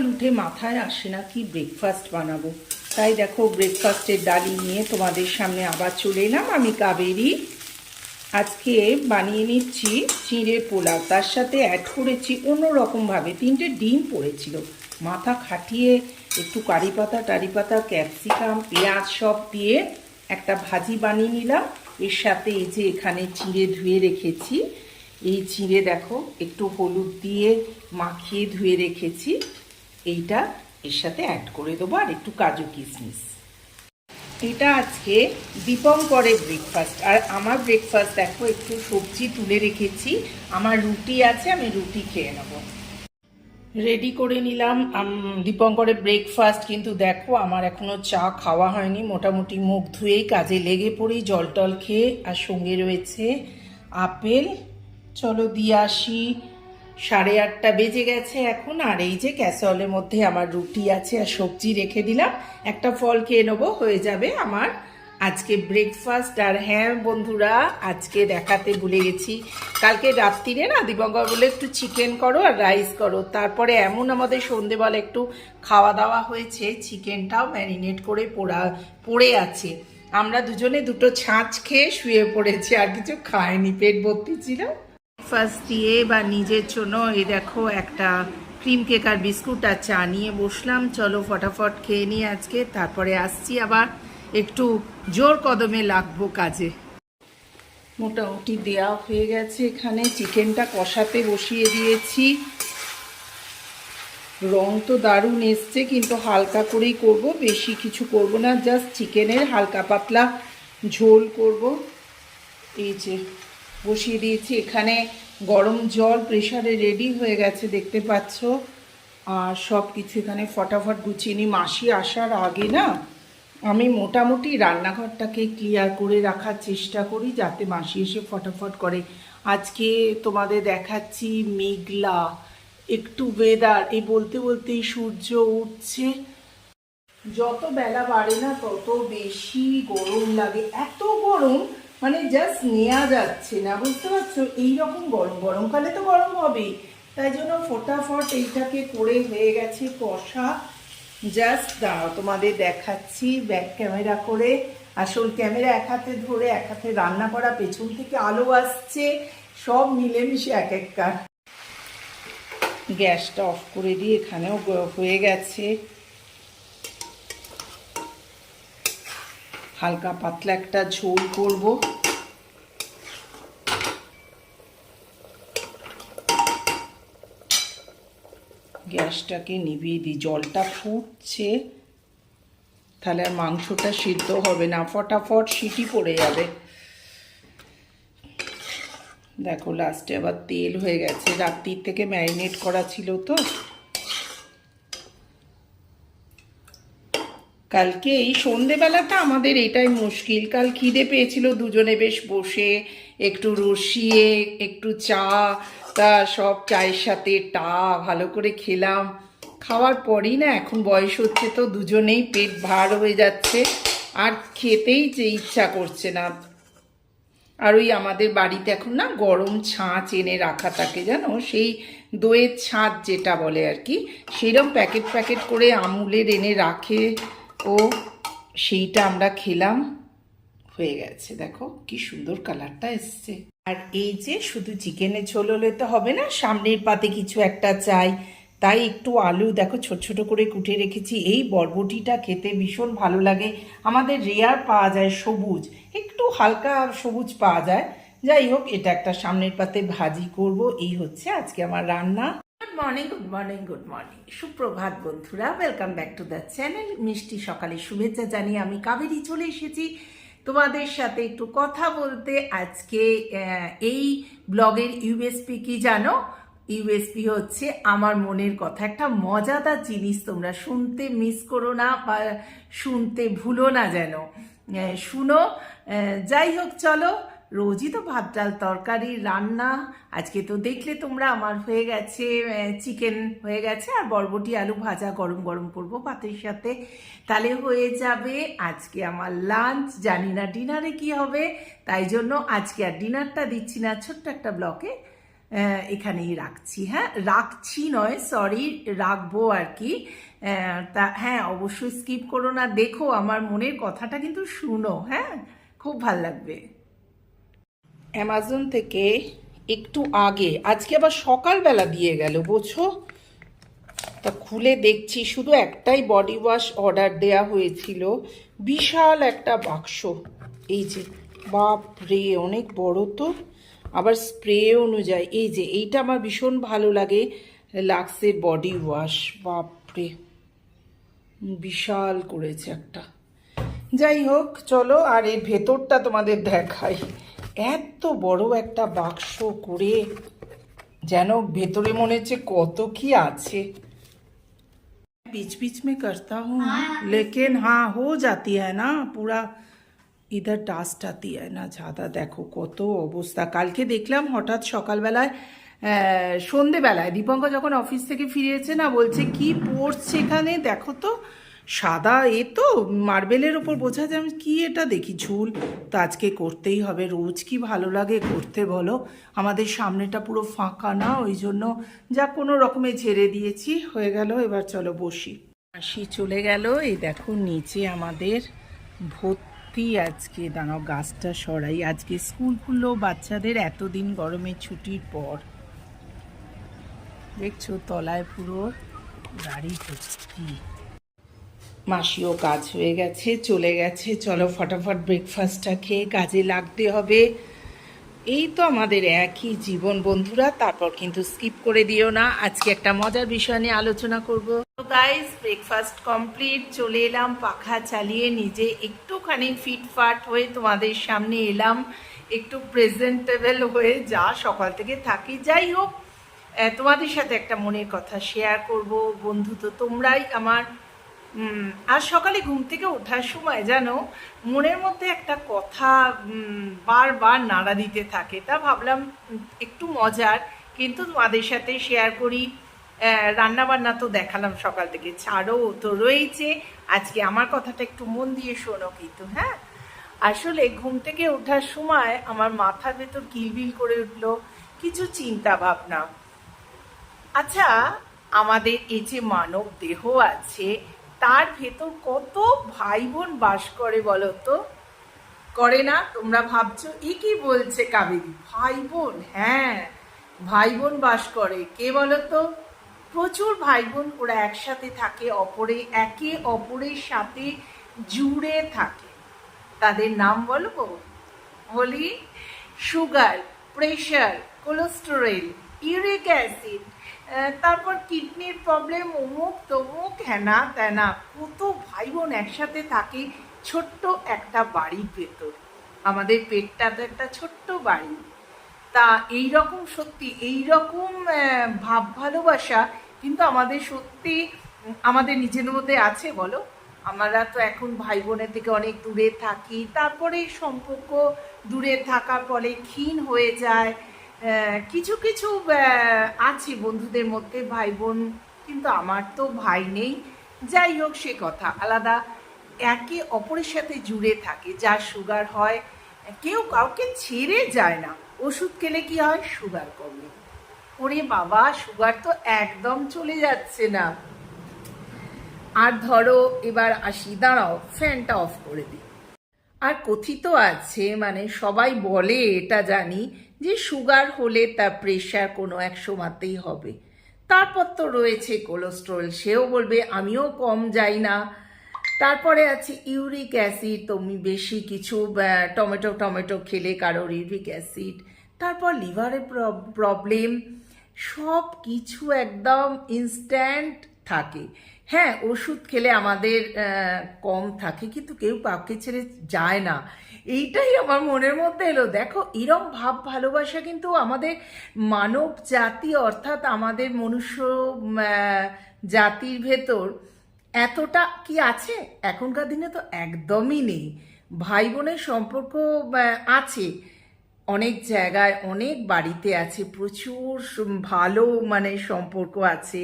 সকাল উঠে মাথায় আসে না কি ব্রেকফাস্ট বানাবো। তাই দেখো ব্রেকফাস্টের ডালি নিয়ে তোমাদের সামনে আবার চলে এলাম আমি কাবেরী। আজকে বানিয়ে নিচ্ছি চিঁড়ে পোলাও, তার সাথে অ্যাড করেছি অন্যরকমভাবে 3টে ডিম পড়েছিল, মাথা খাটিয়ে একটু কারি পাতা ক্যাপসিকাম পেঁয়াজ সব দিয়ে একটা ভাজি বানিয়ে নিলাম। এর সাথে এই যে এখানে চিঁড়ে ধুয়ে রেখেছি, এই চিঁড়ে দেখো একটু হলুদ দিয়ে মাখিয়ে ধুয়ে রেখেছি, এইটা এর সাথে অ্যাড করে দেবো, আর একটু কাজু কিশমিশ। এটা আজকে দীপঙ্করের ব্রেকফাস্ট। আর আমার ব্রেকফাস্ট দেখো, একটু সবজি তুলে রেখেছি, আমার রুটি আছে, আমি রুটি খেয়ে নেব। রেডি করে নিলাম দীপঙ্করের ব্রেকফাস্ট। কিন্তু দেখো আমার এখনও চা খাওয়া হয়নি, মোটামুটি মুখ ধুয়েই কাজে লেগে পড়ি, জল টল খেয়ে। আর সঙ্গে রয়েছে আপেল। চলো দিয়ে আসি। 8:30 বেজে গেছে এখন। আর এই যে ক্যাসরলের মধ্যে আমার রুটি আছে আর সবজি রেখে দিলাম, একটা ফল খেয়ে নেবো, হয়ে যাবে আমার আজকে ব্রেকফাস্ট। আর হ্যাঁ বন্ধুরা, আজকে দেখাতে ভুলে গেছি, কালকে রাত্রিরে না দীপঙ্কর বলে একটু চিকেন করো আর রাইস করো, তারপরে এমন আমাদের সন্ধেবেলা একটু খাওয়া দাওয়া হয়েছে, চিকেনটাও ম্যারিনেট করে পড়ে আছে। আমরা দুজনে দুটো ছাঁচ খেয়ে শুয়ে পড়েছি, আর কিছু খাইনি, পেট ভর্তি ছিল। ব্রেকফাস্ট দিয়ে বা নিজের জন্য এই দেখো একটা ক্রিম কেক আর বিস্কুট আর চা নিয়ে বসলাম। চলো ফটাফট খেয়ে নিই আজকে, তারপরে আসছি আবার একটু জোর কদমে লাগবো কাজে। মোটামুটি দেওয়া হয়ে গেছে, এখানে চিকেনটা কষাতে বসিয়ে দিয়েছি। রং তো দারুণ এসছে, কিন্তু হালকা করেই করব, বেশি কিছু করব না, জাস্ট চিকেনের হালকা পাতলা ঝোল করব। এই যে বসিয়ে দিয়েছি, এখানে গরম জল প্রেসারে রেডি হয়ে গেছে দেখতে পাচ্ছ। আর সব কিছু এখানে ফটাফট গুছিয়ে নিই। মাসি আসার আগে না আমি মোটামুটি রান্নাঘরটাকে ক্লিয়ার করে রাখার চেষ্টা করি, যাতে মাসি এসে ফটাফট করে। আজকে তোমাদের দেখাচ্ছি মেঘলা একটু ওয়েদার, এই বলতে বলতেই সূর্য উঠছে। যত বেলা বাড়ে না তত বেশি গরম লাগে, এত গরম মানে জাস্ট নেওয়া যাচ্ছে না, বুঝতে পারছো? এইরকম গরম, গরমকালে তো গরম হবেই, তাই জন্য ফটাফট এইটাকে করে হয়ে গেছে কষা। জাস্ট দাঁড়াও তোমাদের দেখাচ্ছি ব্যাক ক্যামেরা করে, আসল ক্যামেরা এক হাতে ধরে এক হাতে রান্না করা, পেছন থেকে আলো আসছে, সব মিলেমিশে এক এক কাজ। গ্যাসটা অফ করে দিয়ে এখানেও হয়ে গেছে, হালকা পাতলা একটা ঝোল করব। গ্যাসটাকে নিভিয়ে দিই, জলটা ফুটছে, তাহলে আর মাংসটা সিদ্ধ হবে না, ফটাফট সিটি পড়ে যাবে। দেখো লাস্টে আবার তেল হয়ে গেছে, রাত্রির থেকে ম্যারিনেট করা ছিল তো। কালকে এই সন্ধেবেলাটা আমাদের এটাই মুশকিল, কাল খিদে পেয়েছিল, দুজনে বেশ বসে একটু রসিয়ে একটু চা, তা সব চায়ের সাথে ভালো করে খেলাম। খাওয়ার পরই না এখন বয়স হচ্ছে তো দুজনেই পেট ভার হয়ে যাচ্ছে, আর খেতেই যে ইচ্ছা করছে না। আর ওই আমাদের বাড়িতে এখন না গরম ছাঁচ এনে রাখা থাকে জানো, সেই দইয়ের ছাঁচ যেটা বলে আর কি, সেরকম প্যাকেট করে আমুলের এনে রাখে, ও সেইটা আমরা খেলাম, হয়ে গেছে। দেখো কি সুন্দর কালারটা এসছে। আর এই যে শুধু চিকেনের ঝোল হলে তো হবে না, সামনের পাতে কিছু একটা চাই, তাই একটু আলু দেখো ছোট ছোট করে কুটে রেখেছি। এই বরবটিটা খেতে ভীষণ ভালো লাগে, আমাদের রেয়ার পাওয়া যায়, সবুজ একটু হালকা সবুজ পাওয়া যায়। যাই হোক, এটা একটা সামনের পাতে ভাজি করব। এই হচ্ছে আজকে আমার রান্না। Good morning, good morning, good morning, সুপ্রভাত বন্ধুরা, welcome back to the channel. মিষ্টি সকালে শুভেচ্ছা জানিয়ে আমি কাবেরী চলে এসেছি তোমাদের সাথে একটু কথা বলতে। আজকে এই ব্লগের ইউএসপি কি জানো? ইউএসপি হচ্ছে আমার মনের কথা, একটা মজাদার জিনিস, তোমরা শুনতে মিস করো না বা শুনতে ভুলো না যেন, শুনো। যাই হোক চলো, রোজই তো ভাত ডাল তরকারি রান্না, আজকে তো দেখলে তোমরা আমার হয়ে গেছে চিকেন হয়ে গেছে, আর বরবটি আলু ভাজা গরম গরম করবো ভাতের সাথে, তাহলে হয়ে যাবে আজকে আমার লাঞ্চ। জানি না ডিনারে কি হবে, তাই জন্য আজকে আর ডিনারটা দিচ্ছি না, ছোট্ট একটা ব্লকে এখানেই রাখছি। হ্যাঁ, রাখছি নয়, সরি, রাখবো আর কি। তা হ্যাঁ, অবশ্যই স্কিপ করো না, দেখো আমার মনের কথাটা কিন্তু শুনো। হ্যাঁ, খুব ভাল লাগবে। অ্যামাজন থেকে একটু আগে, আজকে আবার সকালবেলা দিয়ে গেল, বোঝো। তা খুলে দেখছি, শুধু একটাই বডি ওয়াশ অর্ডার দেয়া হয়েছিল, বিশাল একটা বাক্স। এই যে, বাপ রে, অনেক বড় তো, আবার স্প্রে অনুযায়ী। এই যে এইটা আমার ভীষণ ভালো লাগে, লাক্সের বডি ওয়াশ, বাপ রে, বিশাল করেছে একটা। যাই হোক, চলো আর এর ভেতরটা তোমাদের দেখাই। এত বড় একটা বাক্স করে, যেন ভেতরে মনে হচ্ছে কত কি আছে। बीच बीच में करता हूँ, लेकिन हाँ हो जाती है ना, पूरा इधर डास्ट आती है ना ज़्यादा। देखो কত অবস্থা। কালকে দেখলাম হঠাৎ সকালবেলায়, সন্ধেবেলায় দীপঙ্কর যখন অফিস থেকে ফিরেছে না, বলছে কি পড়ছে এখানে, দেখো তো সাদা, এ তো মার্বেলের ওপর বোঝা যায়। আমি কি এটা দেখি, ঝুল। তো আজকে করতেই হবে, রোজ কি ভালো লাগে করতে বলো। আমাদের সামনেটা পুরো ফাঁকা না, ওই জন্য যা কোনো রকমে ঝেড়ে দিয়েছি, হয়ে গেল। এবার চলো বসি। আসি চলে গেল। এই দেখো নিচে আমাদের ভর্তি আজকে, দাঁড়াও গাছটা সরাই, আজকে স্কুল খুললো বাচ্চাদের এতদিন গরমের ছুটির পর। দেখছো তলায় পুরো গাড়ি ভর্তি। মাসিও কাজ হয়ে গেছে, চলে গেছে। চলো ফটাফট ব্রেকফাস্টটা খেয়ে কাজে লাগতে হবে। এই তো আমাদের একই জীবন বন্ধুরা। তারপর কিন্তু স্কিপ করে দিও না, আজকে একটা মজার বিষয় নিয়ে আলোচনা করব। তো গাইস, ব্রেকফাস্ট কমপ্লিট, চলে এলাম পাখা চালিয়ে, নিজে একটুখানি ফিটফাট হয়ে তোমাদের সামনে এলাম, একটু প্রেজেন্টেবল হয়ে, যা সকাল থেকে থাকি। যাই হোক, তোমাদের সাথে একটা মনের কথা শেয়ার করব বন্ধু। তো তোমরাই আমার, আর সকালে ঘুম থেকে ওঠার সময় জানো মনের মধ্যে একটা কথা বারবার নাড়া দিতে থাকে। তা ভাবলাম একটু মজার, কিন্তু তোমাদের সাথে শেয়ার করি। রান্নাবান্না তো দেখালাম সকাল থেকে, ছাড়ো তো রয়েছে। আজকে আমার কথাটা একটু মন দিয়ে শোনো কিন্তু। হ্যাঁ, আসলে ঘুম থেকে ওঠার সময় আমার মাথার ভেতর কিলবিল করে উঠলো কিছু চিন্তা ভাবনা। আচ্ছা, আমাদের এই যে মানব দেহ আছে, তার ভেতর কত ভাই বোন বাস করে বলো তো? করে না? তোমরা ভাবছো এ কি বলছে কাবেরী, ভাই বোন? হ্যাঁ, ভাই বোন বাস করে। কে বলো তো? প্রচুর ভাই বোন, ওরা একসাথে থাকে, একে অপরের সাথে জুড়ে থাকে। তাদের নাম বলবো? বলি, sugar, pressure, cholesterol, uric acid, তারপর কিডনির প্রবলেম, অমুক তমুক, হ্যানা ত্যানা। কত ভাই বোন একসাথে থাকে ছোট্ট একটা বাড়ির ভেতর। আমাদের পেটটা তো একটা ছোট্ট বাড়ি। তা এইরকম, সত্যি এইরকম ভাব ভালোবাসা কিন্তু আমাদের সত্যি আমাদের নিজেদের মধ্যে আছে বলো? আমরা তো এখন ভাই বোনের থেকে অনেক দূরে থাকি, তারপরে সম্পর্ক দূরে থাকার ফলে ক্ষীণ হয়ে যায়। কিছু কিছু আছে বন্ধুদের মধ্যে ভাই বোন, কিন্তু আমার তো ভাই নেই। যাই হোক, সে কথা আলাদা। একে অপরের সাথে জুড়ে থাকে। যার সুগার হয়, কেউ কাউকে ছেড়ে যায় না। ওষুধ খেলে কি হয়? সুগার কমে। ওরে বাবা, সুগার তো একদম চলে যাচ্ছে না। আর ধরো এবার আসি, দাঁড়াও ফ্যানটা অফ করে দিই। আর কথিত আছে, মানে সবাই বলে, এটা জানি, যে সুগার হলে তার প্রেশার কোনো এক সময়তেই হবে। তারপর তো রয়েছে কোলেস্ট্রল, সেও বলবে আমিও কম যাই না। তারপরে আছে ইউরিক অ্যাসিড, তুমি বেশি কিছু টমেটো খেলে কারোর ইউরিক অ্যাসিড। তারপর লিভারের প্রবলেম, সব কিছু একদম ইনস্ট্যান্ট থাকে। হ্যাঁ, ওষুধ খেলে আমাদের কম থাকে, কিন্তু কেউ কাউকে ছেড়ে যায় না। এইটাই আমার মনের মধ্যে এলো। দেখো, এরম ভাব ভালোবাসা কিন্তু আমাদের মানব জাতি, অর্থাৎ আমাদের মনুষ্য জাতির ভেতর এতটা কি আছে? এখনকার দিনে তো একদমই নেই। ভাই বোনের সম্পর্ক আছে অনেক জায়গায়, অনেক বাড়িতে আছে, প্রচুর ভালো মানে সম্পর্ক আছে,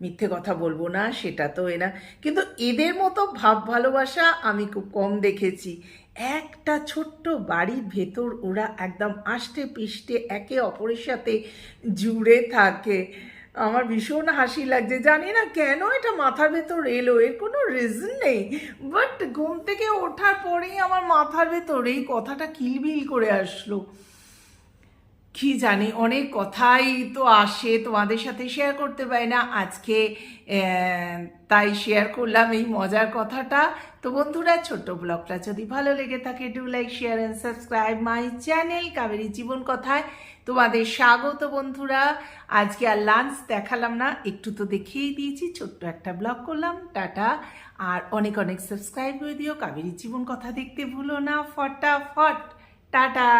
মিথ্যে কথা বলবো না, সেটা তো না। কিন্তু এদের মতো ভাব ভালোবাসা আমি খুব কম দেখেছি। একটা ছোট্ট বাড়ির ভেতর ওরা একদম আষ্টে পৃষ্ঠে একে অপরের সাথে জুড়ে থাকে। আমার ভীষণ হাসি লাগছে, জানি না কেন এটা মাথার ভেতর এলো, এর কোনো রিজন নেই, বাট ঘুম থেকে ওঠার পরেই আমার মাথার ভেতর এই কথাটা কিলবিল করে আসলো। কি জানি, অনেক কথাই তো আসে, তোমাদের সাথে শেয়ার করতে পারি না আজকে, তাই শেয়ার করলাম এই মজার কথাটা। তো বন্ধুরা, ছোট্ট ব্লগটা যদি ভালো লেগে থাকে, do like, share and subscribe my channel Kaberi Jibon কথায় তোমাদের স্বাগত। বন্ধুরা, আজকে আর লাঞ্চ দেখালাম না, একটু তো দেখিয়েই দিয়েছি, ছোট্ট একটা ব্লগ করলাম। টাটা, আর অনেক অনেক সাবস্ক্রাইব করে দিও, কাবেরী জীবন কথা দেখতে ভুলো না, ফটাফট। টাটা।